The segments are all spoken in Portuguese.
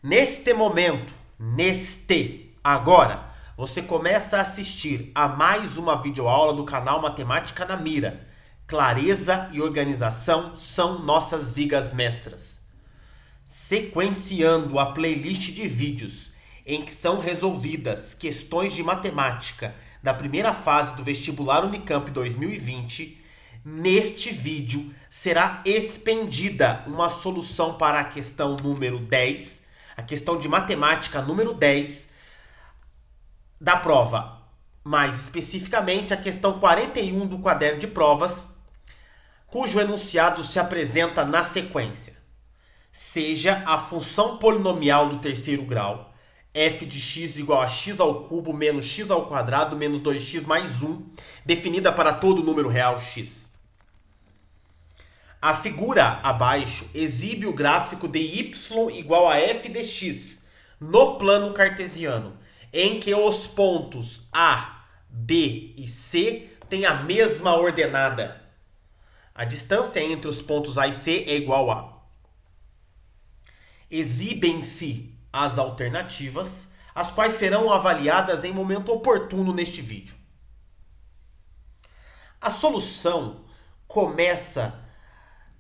Neste momento, agora, você começa a assistir a mais uma videoaula do canal Matemática na Mira. Clareza e organização são nossas vigas mestras. Sequenciando a playlist de vídeos em que são resolvidas questões de matemática da primeira fase do vestibular Unicamp 2020, neste vídeo será expendida uma solução para a questão número 10, a questão de matemática número 10 da prova, mais especificamente a questão 41 do caderno de provas, cujo enunciado se apresenta na sequência. Seja a função polinomial do terceiro grau, f de x igual a x ao cubo menos x ao quadrado menos 2x mais 1, definida para todo número real x. A figura abaixo exibe o gráfico de y igual a f de x no plano cartesiano, em que os pontos A, B e C têm a mesma ordenada. A distância entre os pontos A e C é igual a. Exibem-se as alternativas, as quais serão avaliadas em momento oportuno neste vídeo. A solução começa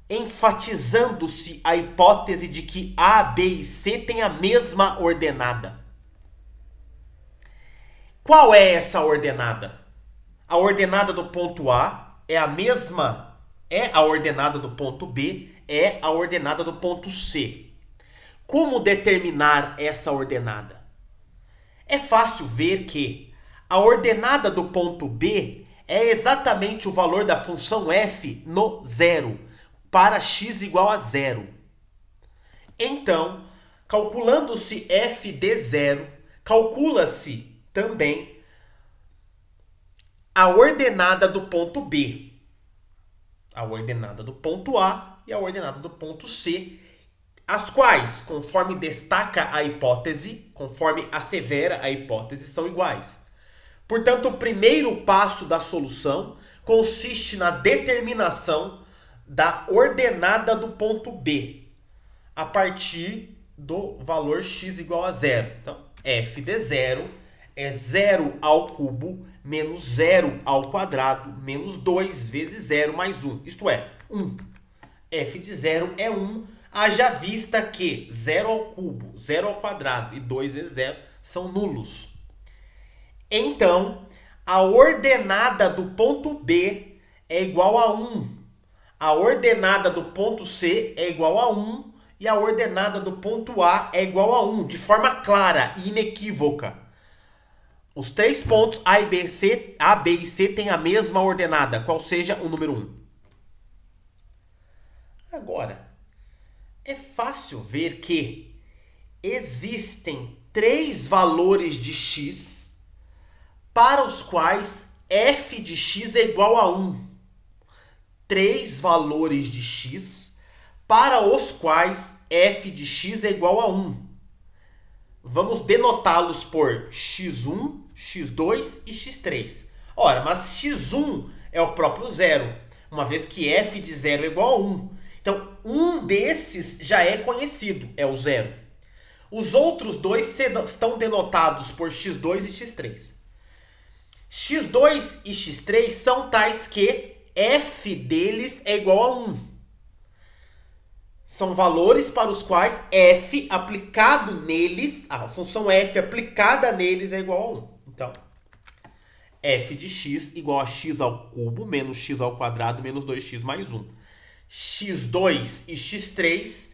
enfatizando-se a hipótese de que A, B e C têm a mesma ordenada. Qual é essa ordenada? A ordenada do ponto A é a mesma, é a ordenada do ponto B, é a ordenada do ponto C. Como determinar essa ordenada? É fácil ver que a ordenada do ponto B é exatamente o valor da função f no zero, para x igual a zero. Então, calculando-se f de zero, calcula-se também a ordenada do ponto B, a ordenada do ponto A e a ordenada do ponto C, as quais, conforme destaca a hipótese, conforme assevera a hipótese, são iguais. Portanto, o primeiro passo da solução consiste na determinação da ordenada do ponto B, a partir do valor x igual a zero. Então, f de zero é 0 ao cubo menos 0 ao quadrado menos 2 vezes 0 mais 1. Isto é, 1. f de 0 é 1, haja vista que 0 ao cubo, 0 ao quadrado e 2 vezes 0 são nulos. Então, a ordenada do ponto B é igual a 1. A ordenada do ponto C é igual a 1 e a ordenada do ponto A é igual a 1, de forma clara e inequívoca. Os três pontos A, B e C têm a mesma ordenada, qual seja o número 1. Agora, é fácil ver que existem três valores de x para os quais f de x é igual a 1. Três valores de x para os quais f de x é igual a 1. Vamos denotá-los por x1, x2 e x3. Ora, mas x1 é o próprio zero, uma vez que f de 0 é igual a 1. Então, um desses já é conhecido, é o zero. Os outros dois estão denotados por x2 e x3. x2 e x3 são tais que f deles é igual a 1. São valores para os quais f aplicado neles, a função f aplicada neles é igual a 1. Então, f de x igual a x ao cubo menos x ao quadrado menos 2x mais 1. x2 e x3,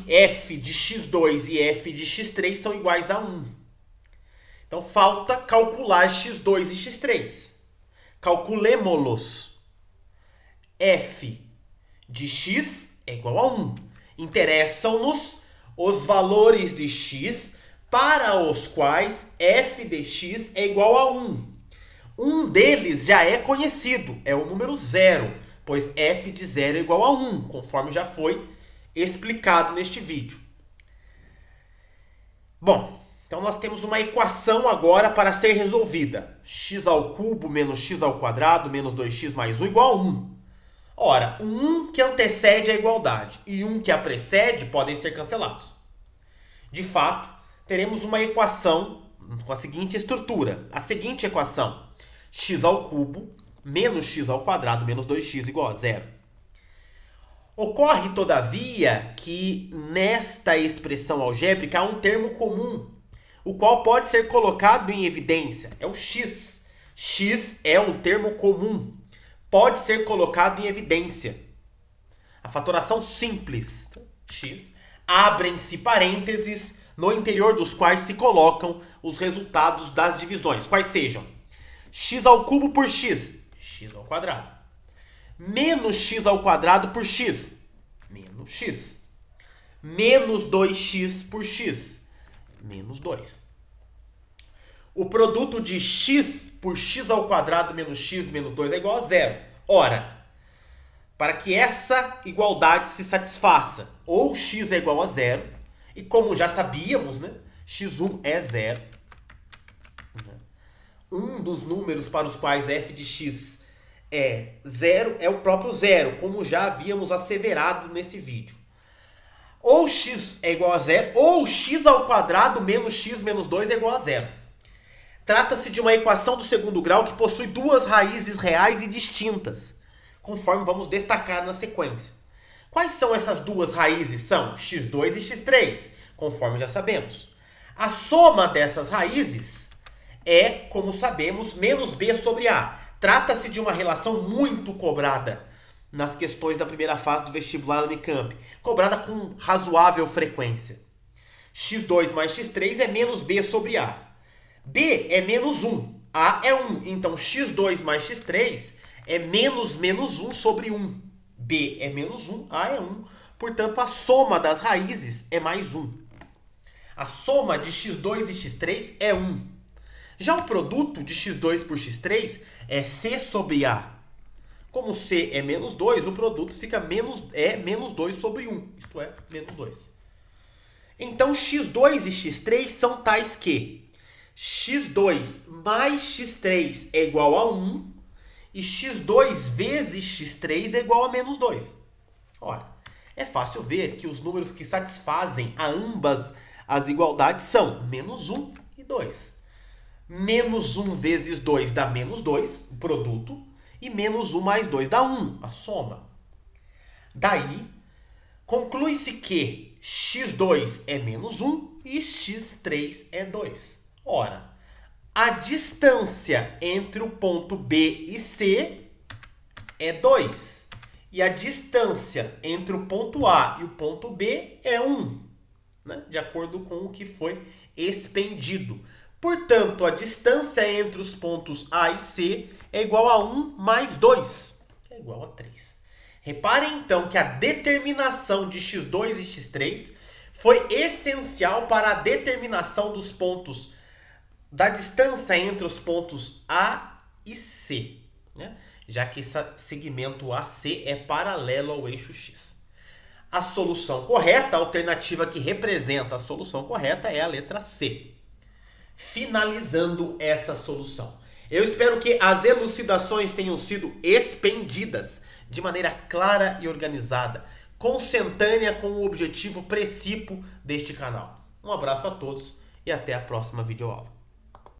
f de x2 e f de x3 são iguais a 1. Então, falta calcular x2 e x3. Calculemo-los. F de x é igual a 1. Interessam-nos os valores de x para os quais f de x é igual a 1. Um deles já é conhecido, é o número 0, pois f de 0 é igual a 1, conforme já foi explicado neste vídeo. Bom, então nós temos uma equação agora para ser resolvida. X ao cubo menos x ao quadrado menos 2x mais 1 igual a 1. Ora, o 1 que antecede a igualdade e 1 que a precede podem ser cancelados. De fato, teremos uma equação com a seguinte estrutura. A seguinte equação: x ao cubo menos x ao quadrado menos 2x igual a zero. Ocorre, todavia, que nesta expressão algébrica há um termo comum, o qual pode ser colocado em evidência. É o x. X é um termo comum. Pode ser colocado em evidência. A fatoração simples, x, abrem-se parênteses no interior dos quais se colocam os resultados das divisões, quais sejam x ao cubo por x, x ao quadrado, menos x ao quadrado por x, menos x, menos 2x por x, menos 2. O produto de x por x ao quadrado menos x menos 2 é igual a zero. Ora, para que essa igualdade se satisfaça, ou x é igual a zero, e como já sabíamos, né, x1 é zero. Um dos números para os quais f de x é zero é o próprio zero, como já havíamos asseverado nesse vídeo. Ou x é igual a zero, ou x ao quadrado menos x menos 2 é igual a zero. Trata-se de uma equação do segundo grau que possui duas raízes reais e distintas, conforme vamos destacar na sequência. Quais são essas duas raízes? São x2 e x3, conforme já sabemos. A soma dessas raízes é, como sabemos, menos b sobre a. Trata-se de uma relação muito cobrada nas questões da primeira fase do vestibular Unicamp, cobrada com razoável frequência. x2 mais x3 é menos b sobre a. b é menos 1, a é 1, então x2 mais x3 é menos 1 sobre 1. b é menos 1, a é 1, portanto a soma das raízes é mais 1. A soma de x2 e x3 é 1. Já o produto de x2 por x3 é c sobre a. Como c é menos 2, o produto fica menos 2 sobre 1, isto é, menos 2. Então x2 e x3 são tais que x2 mais x3 é igual a 1 e x2 vezes x3 é igual a menos 2. Ora, é fácil ver que os números que satisfazem a ambas as igualdades são menos 1 e 2. Menos 1 vezes 2 dá menos 2, o produto, e menos 1 mais 2 dá 1, a soma. Daí, conclui-se que x2 é menos 1 e x3 é 2. Ora, a distância entre o ponto B e C é 2. E a distância entre o ponto A e o ponto B é 1, né? De acordo com o que foi expendido. Portanto, a distância entre os pontos A e C é igual a 1 mais 2, que é igual a 3. Reparem, então, que a determinação de x2 e x3 foi essencial para a determinação dos pontos, da distância entre os pontos A e C, né? Já que esse segmento AC é paralelo ao eixo X. A solução correta, a alternativa que representa a solução correta é a letra C. Finalizando essa solução, eu espero que as elucidações tenham sido expendidas de maneira clara e organizada, consentânea com o objetivo precípuo deste canal. Um abraço a todos e até a próxima videoaula.